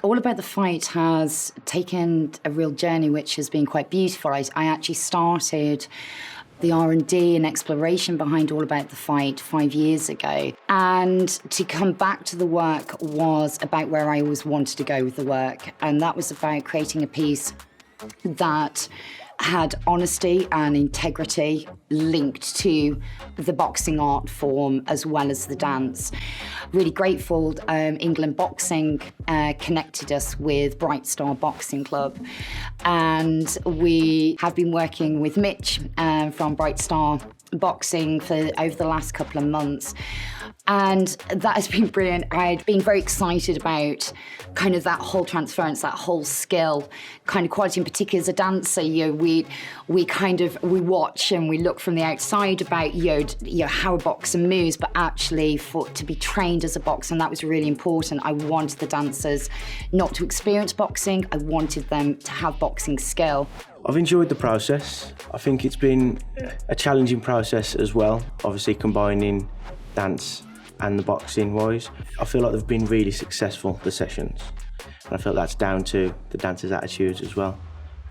All About the Fight has taken a real journey which has been quite beautiful. I actually started the R&D and exploration behind All About the Fight 5 years ago. And to come back to the work was about where I always wanted to go with the work. And that was about creating a piece that had honesty and integrity linked to the boxing art form as well as the dance. Really grateful England Boxing connected us with Bright Star Boxing Club, and we have been working with Mitch from Bright Star Boxing for over the last couple of months. And that has been brilliant. I'd been very excited about kind of that whole transference, that whole skill, kind of quality, in particular as a dancer. We watch and we look from the outside about how a boxer moves, but actually to be trained as a boxer, and that was really important. I wanted the dancers not to experience boxing. I wanted them to have boxing skill. I've enjoyed the process. I think it's been a challenging process as well, obviously combining dance and the boxing wise. I feel like they've been really successful, the sessions. And I feel that's down to the dancers' attitudes as well.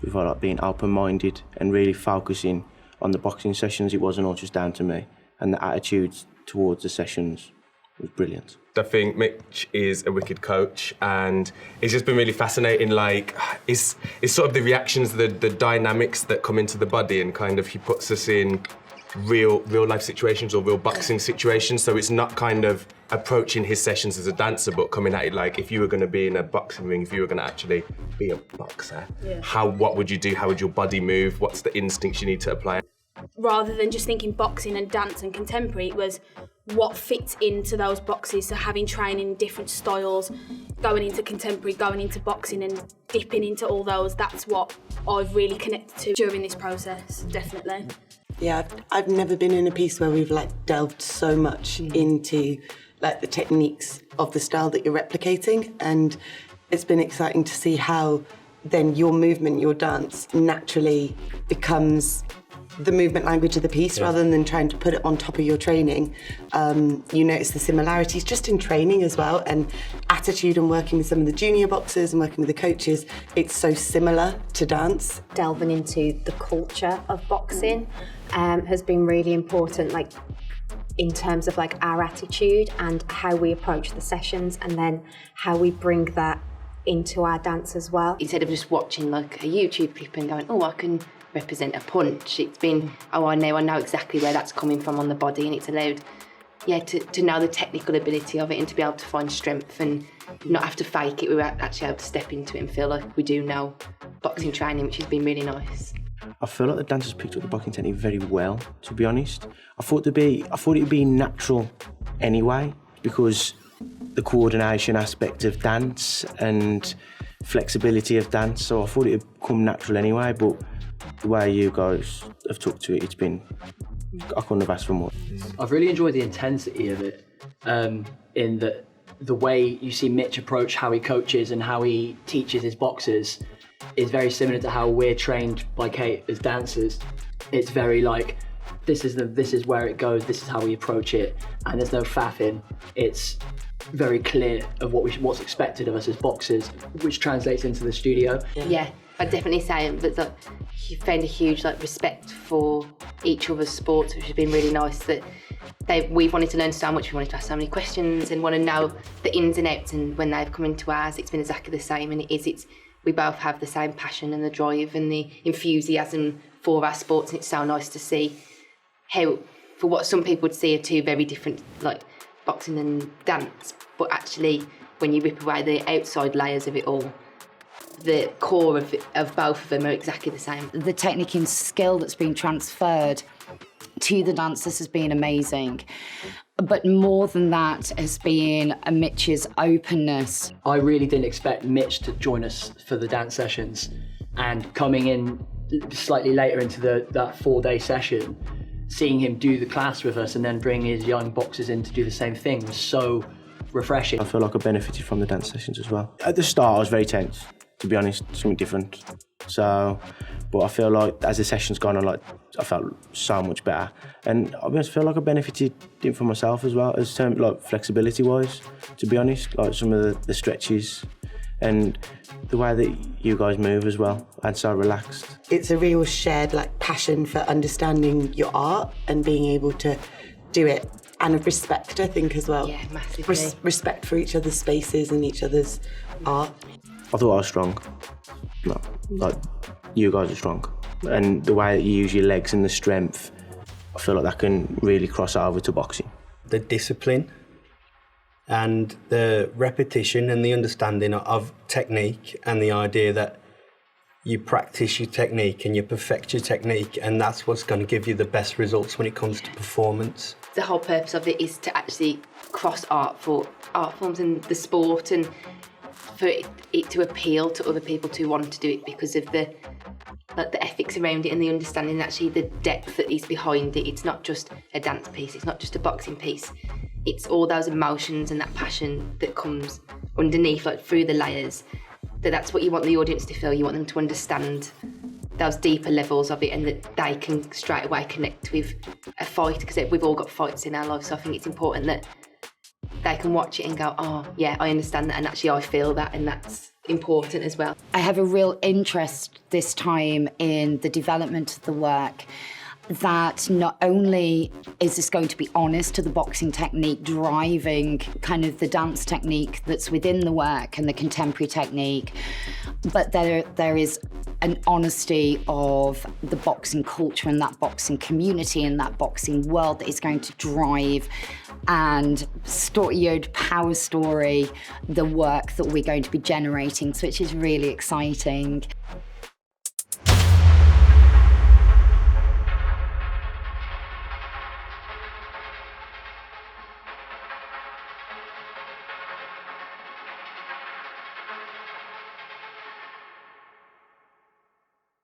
We've got like being open-minded and really focusing on the boxing sessions. It wasn't all just down to me. And the attitudes towards the sessions was brilliant. I think Mitch is a wicked coach, and it's just been really fascinating. Like, it's sort of the reactions, the dynamics that come into the body, and kind of he puts us in real life situations or real boxing situations. So it's not kind of approaching his sessions as a dancer, but coming at it like if you were going to be in a boxing ring, if you were going to actually be a boxer, what would you do? How would your body move? What's the instincts you need to apply? Rather than just thinking boxing and dance and contemporary, it was what fits into those boxes. So having training in different styles, going into contemporary, going into boxing and dipping into all those, that's what I've really connected to during this process, definitely. Yeah, I've never been in a piece where we've delved so much into the techniques of the style that you're replicating, and it's been exciting to see how then your movement, your dance naturally becomes the movement language of the piece rather than trying to put it on top of your training. You notice the similarities just in training as well, and attitude, and working with some of the junior boxers and working with the coaches. It's so similar to dance. Delving into the culture of boxing has been really important, in terms of our attitude and how we approach the sessions, and then how we bring that into our dance as well. Instead of just watching a YouTube clip and going, I can represent a punch, it's been, I know exactly where that's coming from on the body, and it's allowed to know the technical ability of it and to be able to find strength and not have to fake it. We're actually able to step into it and feel like we do know boxing training, which has been really nice. I feel like the dancers picked up the boxing technique very well, to be honest. I thought it'd be natural anyway, because the coordination aspect of dance and flexibility of dance, so I thought it'd come natural anyway, but the way you guys have took to it, I couldn't have asked for more. I've really enjoyed the intensity of it, in that the way you see Mitch approach how he coaches and how he teaches his boxers is very similar to how we're trained by Kate as dancers. It's very this is where it goes, this is how we approach it, and there's no faffing. It's very clear of what's expected of us as boxers, which translates into the studio. Yeah, I'd definitely say that you found a huge respect for each other's sports, which has been really nice. That we've wanted to learn so much, we wanted to ask so many questions and want to know the ins and outs, and when they've come into ours, it's been exactly the same, and we both have the same passion and the drive and the enthusiasm for our sports, and it's so nice to see how, for what some people would see are two very different, boxing and dance, but actually when you rip away the outside layers of it all, the core of both of them are exactly the same. The technique and skill that's been transferred to the dancers has been amazing. But more than that has been Mitch's openness. I really didn't expect Mitch to join us for the dance sessions, and coming in slightly later into that 4-day session, seeing him do the class with us and then bring his young boxers in to do the same thing was so refreshing. I feel like I benefited from the dance sessions as well. At the start I was very tense, to be honest, something different. But I feel like as the session's gone on, I felt so much better. And I feel like I benefited from myself as well, as flexibility wise, to be honest. Some of the stretches and the way that you guys move as well, and so relaxed. It's a real shared like passion for understanding your art and being able to do it, and respect, I think, as well. Yeah, massively. Respect for each other's spaces and each other's art. I thought I was strong. No, like, you guys are strong. And the way that you use your legs and the strength, I feel like that can really cross over to boxing. The discipline and the repetition and the understanding of technique, and the idea that you practice your technique and you perfect your technique, and that's what's going to give you the best results when it comes to performance. The whole purpose of it is to actually cross art forms and the sport, and for it to appeal to other people to want to do it because of the ethics around it and the understanding, actually the depth that is behind it. It's not just a dance piece, it's not just a boxing piece, it's all those emotions and that passion that comes underneath, like through the layers. That's what you want the audience to feel. You want them to understand those deeper levels of it, and that they can straight away connect with a fight, because we've all got fights in our lives. So I think it's important that they can watch it and go, oh yeah, I understand that, and actually I feel that, and that's important as well. I have a real interest this time in the development of the work, that not only is this going to be honest to the boxing technique, driving kind of the dance technique that's within the work and the contemporary technique, but there is an honesty of the boxing culture and that boxing community and that boxing world that is going to drive and power story the work that we're going to be generating, so which is really exciting.